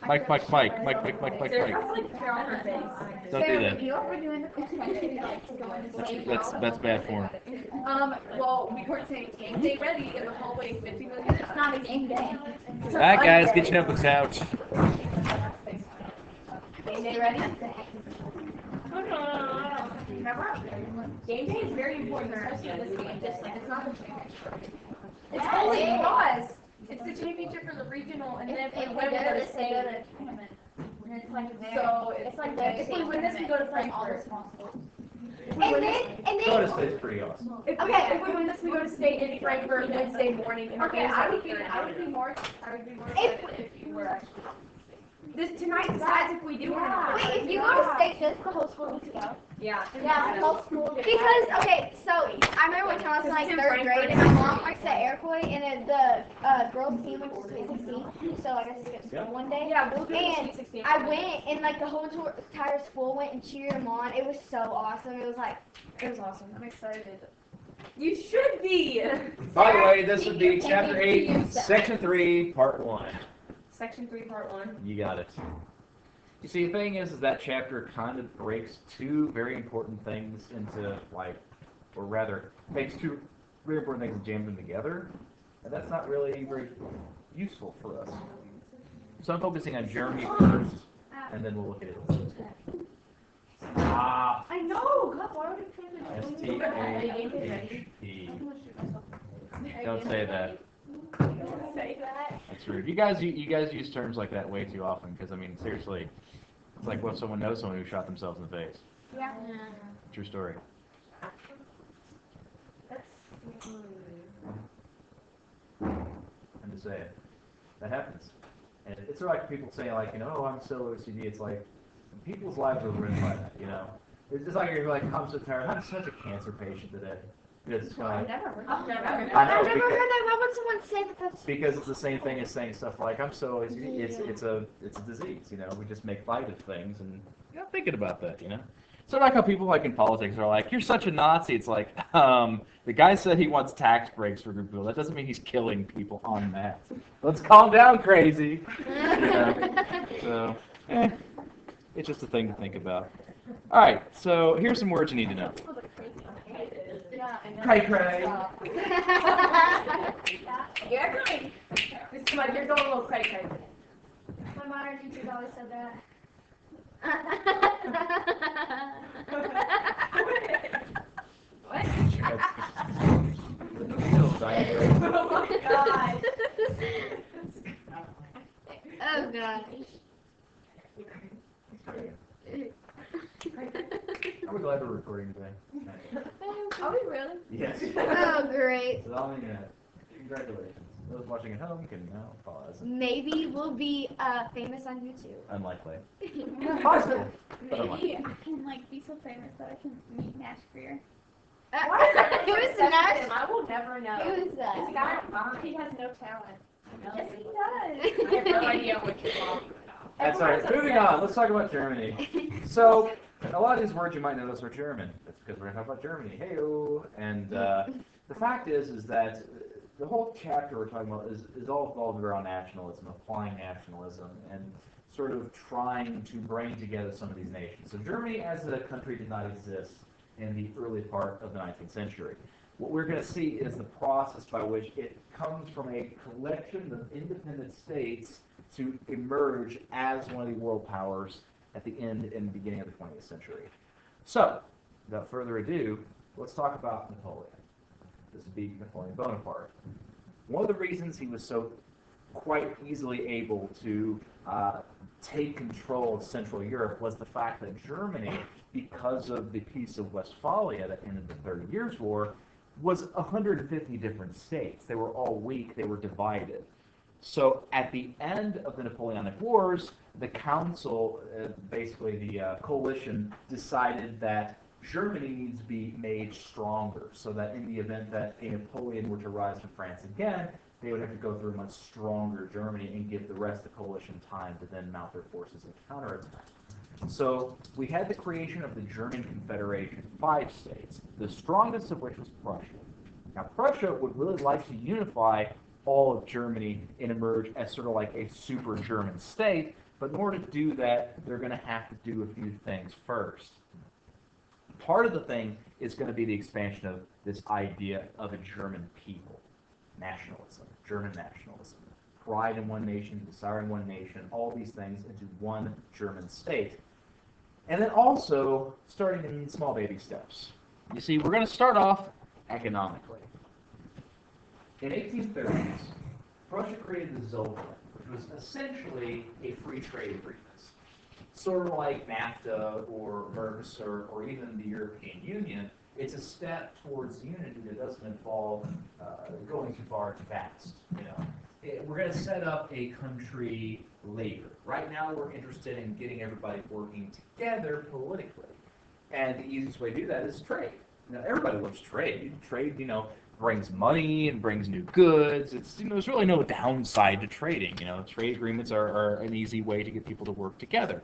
Mike. Don't do that. That's bad form. Well, we were saying game day ready in the hallway 50 million times. It's not a game day. All right, guys, get your notebooks out. Game day ready? Game day is very important, especially in this game. It's not the championship. It's only because it's the championship for the regional, and then if we win, we go to state. So it's like if we win this, we go to Frankfurt. And then Go to state's pretty awesome. If we win this, we go to state in Frankfurt Wednesday morning. Okay, I would be more excited if you were actually. This tonight decides if we do or not. wait, if you go to state, does the whole school need to go? Yeah. Yeah, the whole school. Because so I remember when I was in like third grade, and my mom works at Aircoy, and then the girls team went to Sweet 16, so I guess it's school one day. Yeah, we'll do and Sweet 16. I went, and like the whole entire school went and cheered them on. It was so awesome. It was awesome. I'm excited. You should be. By the way, this would be Chapter 8, Section 3, Part 1. Section 3, Part 1. You got it. You see, the thing is that chapter kind of breaks two very important things into, like, or rather, makes two very important things and jams them together, and that's not really very useful for us. So I'm focusing on Germany first, and then we'll look at it. I know. God, why would you say S-T-A-H-T. Don't say that. say that? That's rude. You guys use terms like that way too often, because I mean, seriously, it's like what if someone knows someone who shot themselves in the face. Yeah. True story. And to say it, that happens, and it's sort of like people saying like, oh, I'm so OCD. It's like people's lives are ruined by that, It's just like you're like, I'm so tired. I'm such a cancer patient today. Because it's kind of, I've never heard I know, I've never heard that. Why would someone say that? That's because it's the same thing as saying stuff like, I'm so OCD. It's a disease, We just make light of things, and you're not thinking about that, So like how people like in politics are like, you're such a Nazi. It's like, the guy said he wants tax breaks for group people. That doesn't mean he's killing people en masse. Let's calm down, crazy. So, it's just a thing to think about. All right, so here's some words you need to know. Cray cray. You're going. You're going a little cray cray. my modern teachers always said that. What? Oh my god. Oh gosh. Are we glad we're recording today? Are we really? Yes. Oh great. So, congratulations. Those watching at home can now pause. Maybe we'll be famous on YouTube. Unlikely. Possible. But Maybe unlikely. I can be so famous that I can meet Nash Greer. Who is the next? I will never know. Who is that? This guy, he has no talent. Yes, he does. I have no idea what you're talking about. That's all right. Moving on. Let's talk about Germany. So, a lot of these words you might notice are German. That's because we're going to talk about Germany. Hey-o. And the fact is that the whole chapter we're talking about is all involved around nationalism, applying nationalism, and sort of trying to bring together some of these nations. So Germany as a country did not exist in the early part of the 19th century. What we're going to see is the process by which it comes from a collection of independent states to emerge as one of the world powers at the end and beginning of the 20th century. So, without further ado, let's talk about Napoleon. This would be Napoleon Bonaparte. One of the reasons he was so quite easily able to take control of Central Europe was the fact that Germany, because of the Peace of Westphalia that ended the 30 Years' War, was 150 different states. They were all weak, they were divided. So at the end of the Napoleonic Wars, the council, basically the coalition, decided that Germany needs to be made stronger, so that in the event that a Napoleon were to rise from France again, they would have to go through a much stronger Germany and give the rest of the coalition time to then mount their forces and counterattack. So we had the creation of the German Confederation, 5 states, the strongest of which was Prussia. Now Prussia would really like to unify all of Germany and emerge as sort of like a super German state, But in order to do that, they're going to have to do a few things first. Part of the thing is going to be the expansion of this idea of a German people, nationalism, German nationalism, pride in one nation, desiring one nation, all these things into one German state. And then also starting in small baby steps. You see, we're going to start off economically. In 1830s, Prussia created the Zollverein, which was essentially a free trade agreement, sort of like NAFTA or Mercosur or even the European Union. It's a step towards unity that doesn't involve going too far too fast. We're going to set up a country later. Right now, we're interested in getting everybody working together politically, and the easiest way to do that is trade. Everybody loves trade. Trade, brings money and brings new goods. There's really no downside to trading. Trade agreements are an easy way to get people to work together.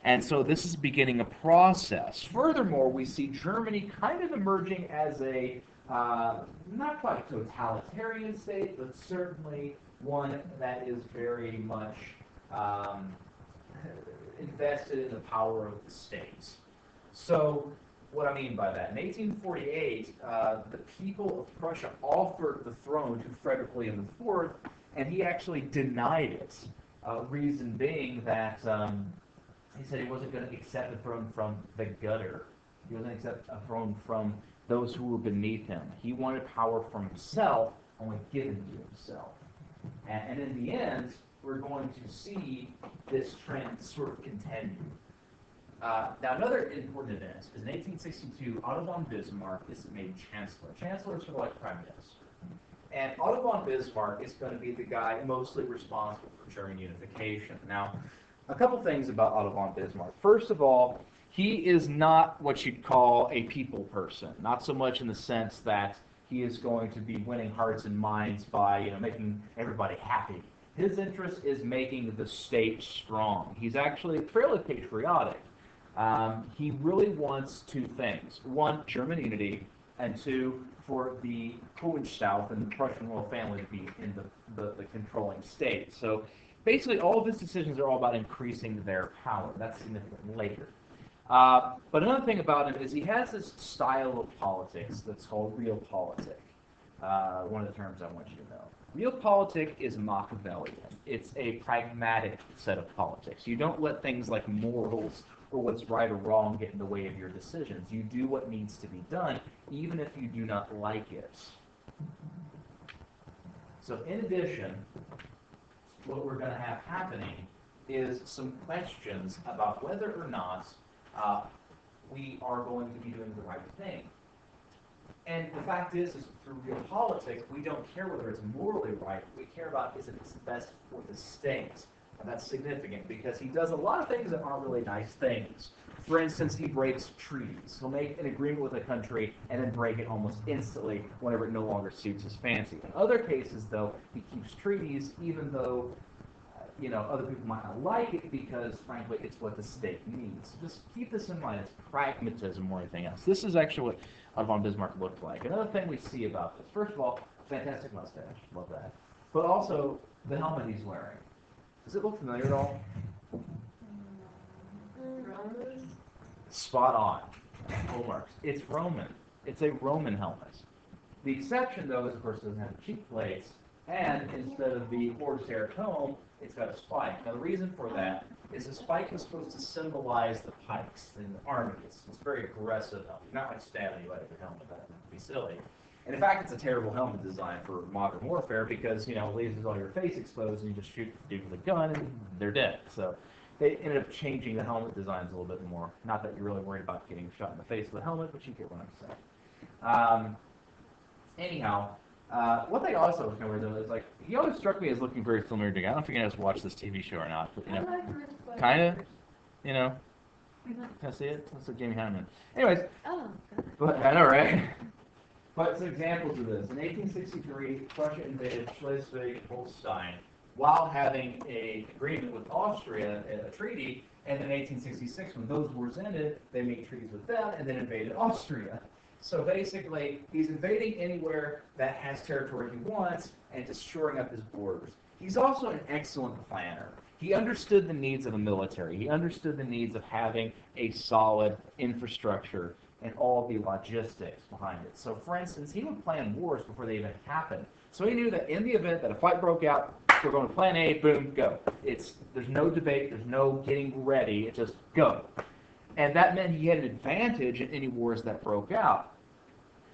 And so this is beginning a process. Furthermore, we see Germany kind of emerging as a, not quite totalitarian state, but certainly one that is very much invested in the power of the state. So what I mean by that, in 1848, the people of Prussia offered the throne to Frederick William IV, and he actually denied it. Reason being that he said he wasn't going to accept the throne from the gutter. He wasn't going to accept a throne from those who were beneath him. He wanted power for himself, only given to himself. And in the end, we're going to see this trend sort of continue. Now, another important event is in 1862, Otto von Bismarck is made Chancellor. Chancellor is sort of like Prime Minister. And Otto von Bismarck is going to be the guy mostly responsible for German unification. Now, a couple things about Otto von Bismarck. First of all, he is not what you'd call a people person, not so much in the sense that he is going to be winning hearts and minds by making everybody happy. His interest is making the state strong. He's actually fairly patriotic. He really wants two things. One, German unity, and two, for the Hohenstaufen and the Prussian royal family to be in the controlling state. So basically, all of his decisions are all about increasing their power. That's significant later. But another thing about him is he has this style of politics that's called realpolitik. One of the terms I want you to know. Realpolitik is Machiavellian. It's a pragmatic set of politics. You don't let things like morals or what's right or wrong get in the way of your decisions. You do what needs to be done, even if you do not like it. So in addition, what we're going to have happening is some questions about whether or not we are going to be doing the right thing. And the fact is through realpolitik, we don't care whether it's morally right. What we care about is if it's best for the state. And that's significant because he does a lot of things that aren't really nice things. For instance, he breaks treaties. He'll make an agreement with a country and then break it almost instantly whenever it no longer suits his fancy. In other cases, though, he keeps treaties even though other people might not like it because, frankly, it's what the state needs. Just keep this in mind. It's pragmatism more than anything else. This is actually what Otto von Bismarck looked like. Another thing we see about this, first of all, fantastic mustache. Love that. But also, the helmet he's wearing. Does it look familiar at all? Spot on. Full marks. It's Roman. It's a Roman helmet. The exception, though, is, of course, it doesn't have cheek plates, and instead of the horsehair comb, it's got a spike. Now, the reason for that is the spike is supposed to symbolize the pikes in the army. It's very aggressive helmet. Not like stabbing you out of your helmet. That would be silly. And in fact, it's a terrible helmet design for modern warfare because, it leaves all your face exposed and you just shoot the dude with a gun and they're dead. So they ended up changing the helmet designs a little bit more. Not that you're really worried about getting shot in the face with a helmet, but you get what I'm saying. Anyhow, one thing also was kind of weird though is he always struck me as looking very familiar to. I don't know if you guys watch this TV show or not, but kind of, Can I see it? That's like Jamie Hyneman. Anyways, but I know, right? But some examples of this. In 1863, Prussia invaded Schleswig-Holstein while having an agreement with Austria, a treaty, and in 1866, when those wars ended, they made treaties with them and then invaded Austria. So basically, he's invading anywhere that has territory he wants and just shoring up his borders. He's also an excellent planner. He understood the needs of a military. He understood the needs of having a solid infrastructure and all the logistics behind it. So, for instance, he would plan wars before they even happened. So he knew that in the event that a fight broke out, we're going to plan A, boom, go. There's no debate, there's no getting ready, it's just go. And that meant he had an advantage in any wars that broke out.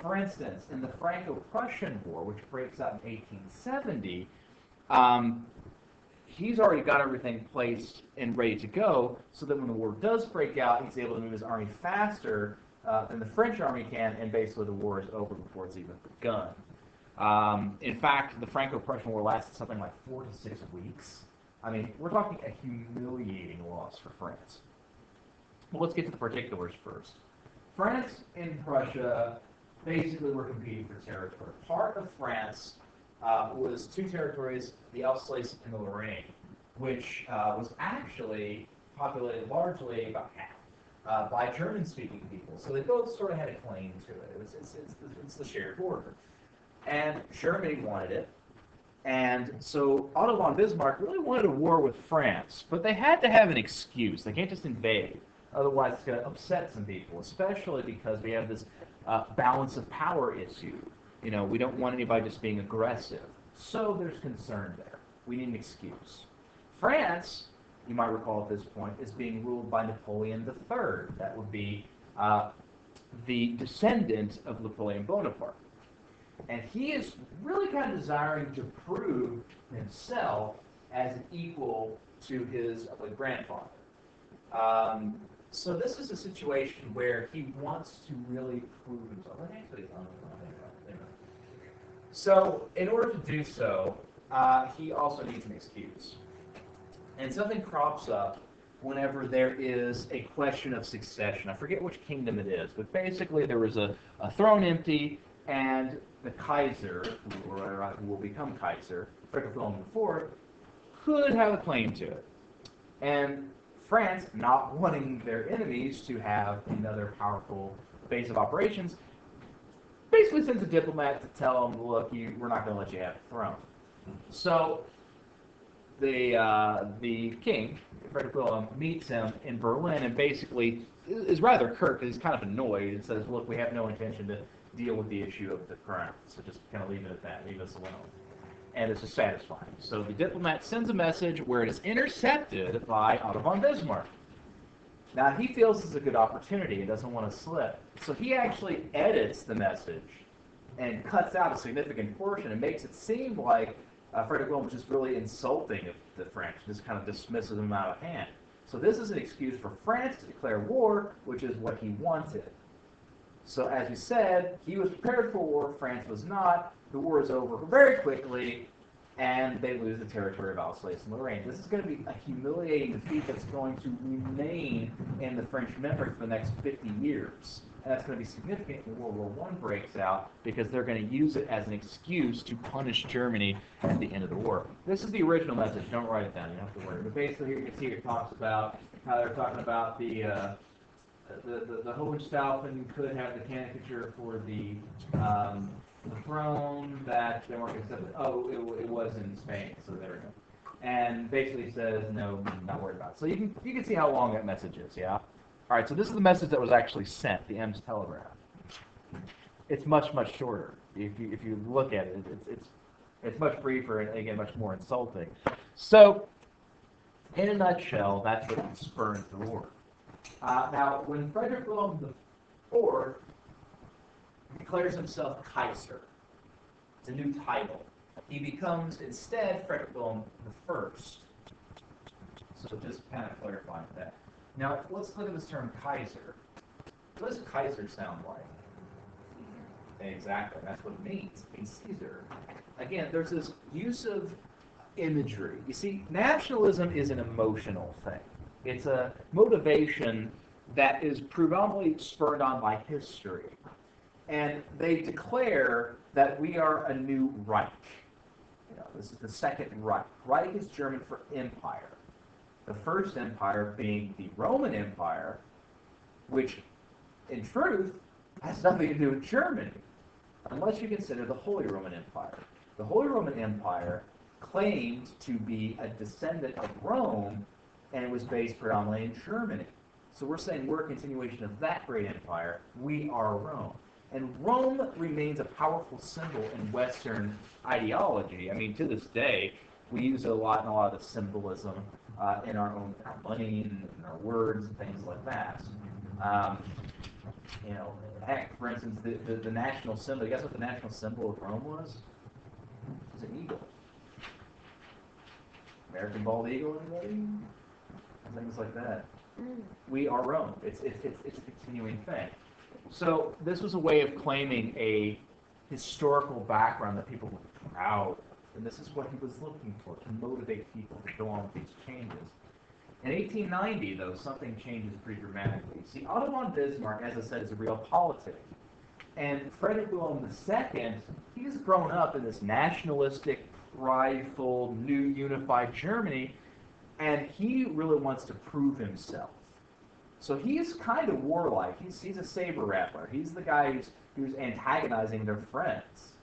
For instance, in the Franco-Prussian War, which breaks out in 1870, he's already got everything placed and ready to go, so that when the war does break out, he's able to move his army faster than the French army can, and basically the war is over before it's even begun. In fact, the Franco-Prussian War lasted something like 4 to 6 weeks. I mean, we're talking a humiliating loss for France. Well, let's get to the particulars first. France and Prussia basically were competing for territory. Part of France was 2 territories, the Alsace and the Lorraine, which was actually populated largely, about half, by German-speaking people. So they both sort of had a claim to it. It's the shared border. And Germany wanted it. And so Otto von Bismarck really wanted a war with France, but they had to have an excuse. They can't just invade. Otherwise, it's going to upset some people, especially because we have this balance of power issue. You know, we don't want anybody just being aggressive. So there's concern there. We need an excuse. France, you might recall at this point, is being ruled by Napoleon III. That would be the descendant of Napoleon Bonaparte. And he is really kind of desiring to prove himself as an equal to his grandfather. So this is a situation where he wants to really prove himself. So in order to do so, he also needs an excuse. And something crops up whenever there is a question of succession. I forget which kingdom it is, but basically there was a throne empty, and the Kaiser, who will become Kaiser, Frederick William IV, could have a claim to it. And France, not wanting their enemies to have another powerful base of operations, basically sends a diplomat to tell them, look, we're not going to let you have the throne. So the king, Frederick William, meets him in Berlin and basically is rather curt because he's kind of annoyed and says, look, we have no intention to deal with the issue of the crown, so just kind of leave it at that, leave us alone. And it's just satisfying. So the diplomat sends a message where it is intercepted by Otto von Bismarck. Now he feels this is a good opportunity and doesn't want to slip. So he actually edits the message and cuts out a significant portion and makes it seem like Frederick William was just really insulting the French, just kind of dismisses them out of hand. So this is an excuse for France to declare war, which is what he wanted. So as we said, he was prepared for war, France was not. The war is over very quickly, and they lose the territory of Alsace and Lorraine. This is going to be a humiliating defeat that's going to remain in the French memory for the next 50 years. And that's going to be significant when World War I breaks out, because they're going to use it as an excuse to punish Germany at the end of the war. This is the original message. Don't write it down. You don't have to worry. But basically, here you can see it talks about how they're talking about the Hohenstaufen could have the caricature for the throne that they weren't accepted. Oh, it was in Spain, so there we go. And basically says, no, not worried about it. So you can see how long that message is, yeah? All right, so this is the message that was actually sent, the Ems telegraph. It's much, much shorter. If you look at it, it's much briefer and, again, much more insulting. So, in a nutshell, that's what spurred the war. Now, when Frederick William IV declares himself Kaiser, it's a new title. He becomes instead Frederick William I. So just kind of clarifying that. Now, let's look at this term Kaiser. What does Kaiser sound like? Exactly, that's what it means. It means Caesar. Again, there's this use of imagery. You see, nationalism is an emotional thing. It's a motivation that is predominantly spurred on by history. And they declare that we are a new Reich. This is the second Reich. Reich is German for empire. The first empire being the Roman Empire, which, in truth, has nothing to do with Germany, unless you consider the Holy Roman Empire. The Holy Roman Empire claimed to be a descendant of Rome, and it was based predominantly in Germany. So we're saying we're a continuation of that great empire. We are Rome. And Rome remains a powerful symbol in Western ideology. I mean, to this day, we use it a lot in a lot of the symbolism in our own money and in our words and things like that. You know, heck, for instance, the national symbol, guess what the national symbol of Rome was? It was an eagle. American bald eagle, anybody? Things like that. We are Rome. It's a continuing thing. So this was a way of claiming a historical background that people were proud of. And this is what he was looking for, to motivate people to go on with these changes. In 1890, though, something changes pretty dramatically. See, Otto von Bismarck, as I said, is a real politic. And Frederick Wilhelm II, he's grown up in this nationalistic, prideful, new unified Germany, and he really wants to prove himself. So he's kind of warlike. He's a saber rattler. He's the guy who's antagonizing their friends.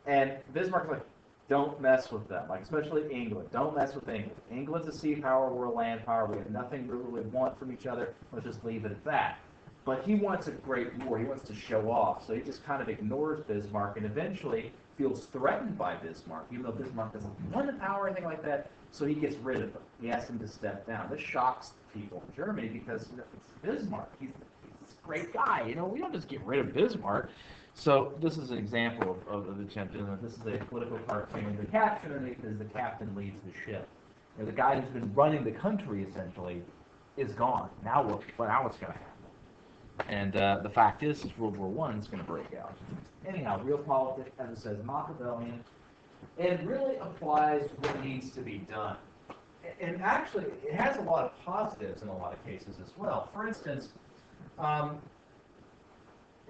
And Bismarck's like, don't mess with them, like especially England. Don't mess with England. England's a sea power, we're a land power. We have nothing really we want from each other. Let's just leave it at that. But he wants a great war. He wants to show off. So he just kind of ignores Bismarck and eventually feels threatened by Bismarck, even though Bismarck doesn't want the power or anything like that. So he gets rid of him. He asks him to step down. This shocks people in Germany because it's Bismarck. He's this great guy. You know, we don't just get rid of Bismarck. So this is an example of the attempt. This is a political cartoon. The caption is the captain leads the ship. You know, the guy who's been running the country essentially is gone. Now what's going to happen? And the fact is World War I is going to break out. Anyhow, real politics, as it says, Machiavellian. It really applies what needs to be done. And actually, it has a lot of positives in a lot of cases as well. For instance,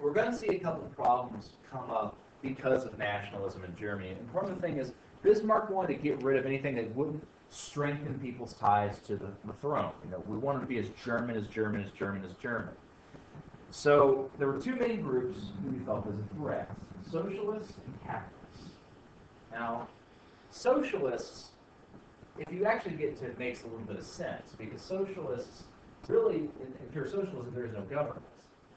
we're going to see a couple of problems come up because of nationalism in Germany. And part of the thing is, Bismarck wanted to get rid of anything that wouldn't strengthen people's ties to the throne. You know, we wanted to be as German as German as German as German. So there were two main groups who we felt was a threat: socialists and Catholics. Now, socialists, if you actually get to it, makes a little bit of sense, because socialists, really, in pure socialism, there is no government.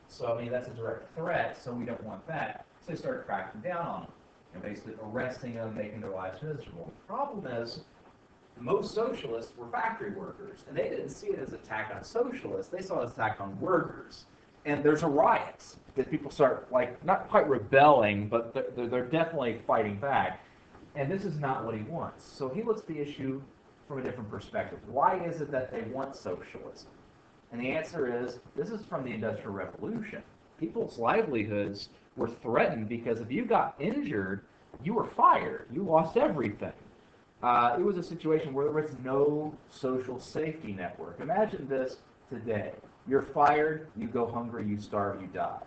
So, I mean, that's a direct threat, so we don't want that. So they started cracking down on them, and basically arresting them, making their lives miserable. The problem is, most socialists were factory workers, and they didn't see it as an attack on socialists, they saw it as an attack on workers. And there's a riot that people start, like, not quite rebelling, but they're definitely fighting back. And this is not what he wants. So he looks at the issue from a different perspective. Why is it that they want socialism? And the answer is, this is from the Industrial Revolution. People's livelihoods were threatened because if you got injured, you were fired. You lost everything. It was a situation where there was no social safety network. Imagine this today. You're fired, you go hungry, you starve, you die.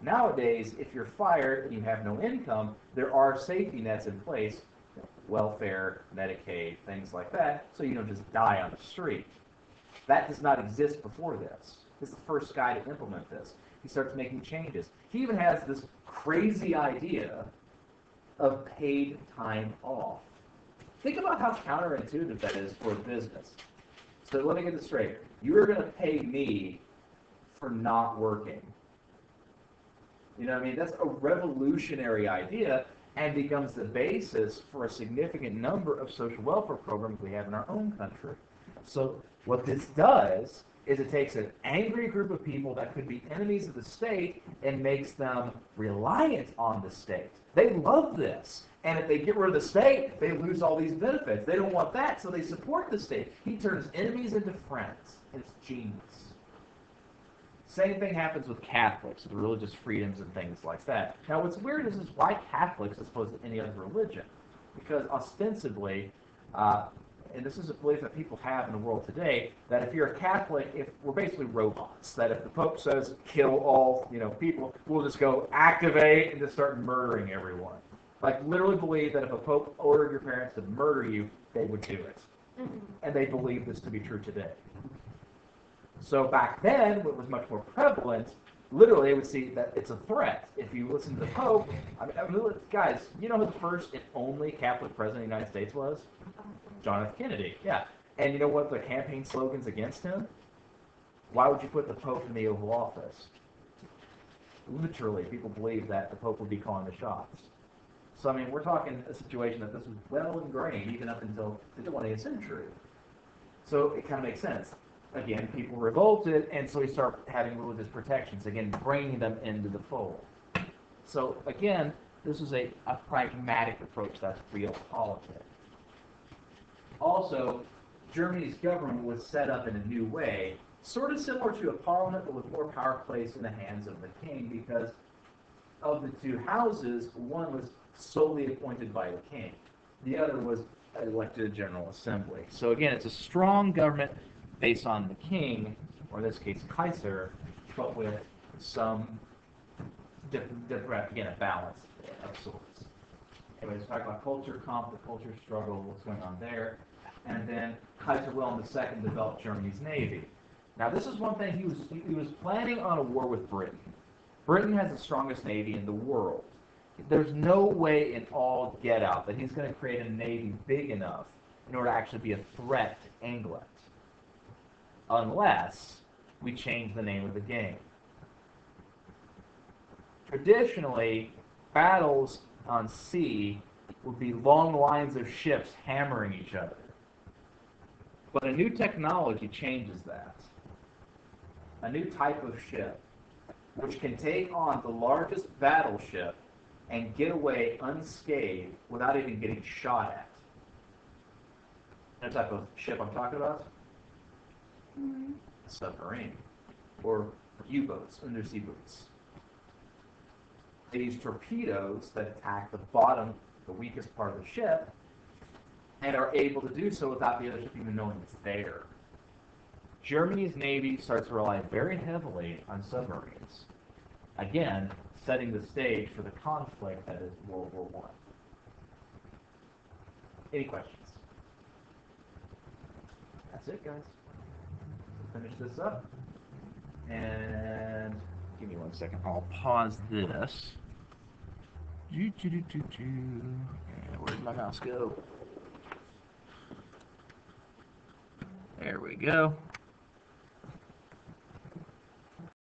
Nowadays, if you're fired and you have no income, there are safety nets in place, welfare, Medicaid, things like that, so you don't just die on the street. That does not exist before this. This is the first guy to implement this. He starts making changes. He even has this crazy idea of paid time off. Think about how counterintuitive that is for a business. So let me get this straight. You're going to pay me for not working. You know what I mean? That's a revolutionary idea and becomes the basis for a significant number of social welfare programs we have in our own country. So what this does is it takes an angry group of people that could be enemies of the state and makes them reliant on the state. They love this. And if they get rid of the state, they lose all these benefits. They don't want that, so they support the state. He turns enemies into friends. It's genius. Same thing happens with Catholics, with religious freedoms and things like that. Now, what's weird is why Catholics as opposed to any other religion? Because ostensibly, and this is a belief that people have in the world today, that if you're a Catholic, if we're basically robots, that if the Pope says kill all, people, we'll just go activate and just start murdering everyone. Like, literally believe that if a Pope ordered your parents to murder you, they would do it. And they believe this to be true today. So back then, what was much more prevalent literally, they would see that it's a threat. If you listen to the Pope, guys, you know who the first and only Catholic president of the United States was? John F. Kennedy. Yeah. And you know what the campaign slogans against him? Why would you put the Pope in the Oval Office? Literally, people believe that the Pope would be calling the shots. So, I mean, we're talking a situation that this was well ingrained even up until the 20th century. So it kind of makes sense. Again, people revolted, and so we start having religious protections, again, bringing them into the fold. So, again, this is a pragmatic approach that's realpolitik. Also, Germany's government was set up in a new way, sort of similar to a parliament, but with more power placed in the hands of the king, because of the two houses, one was solely appointed by the king. The other was elected a general assembly. So again, it's a strong government based on the king, or in this case, Kaiser, but with some different, again, a balance of sorts. Anyways, talk about culture, the culture struggle, what's going on there. And then Kaiser Wilhelm II developed Germany's navy. Now, this is one thing, he was planning on a war with Britain. Britain has the strongest navy in the world. There's no way in all get out that he's going to create a navy big enough in order to actually be a threat to England, unless we change the name of the game. Traditionally, battles on sea would be long lines of ships hammering each other. But a new technology changes that. A new type of ship, which can take on the largest battleship and get away unscathed without even getting shot at. That type of ship I'm talking about? Mm-hmm. A submarine. Or U-boats, undersea boats. They use torpedoes that attack the bottom, the weakest part of the ship, and are able to do so without the other ship even knowing it's there. Germany's navy starts to rely very heavily on submarines. Again, setting the stage for the conflict that is World War I. Any questions? That's it, guys. We'll finish this up. And give me 1 second. I'll pause this. And where'd my mouse go? There we go.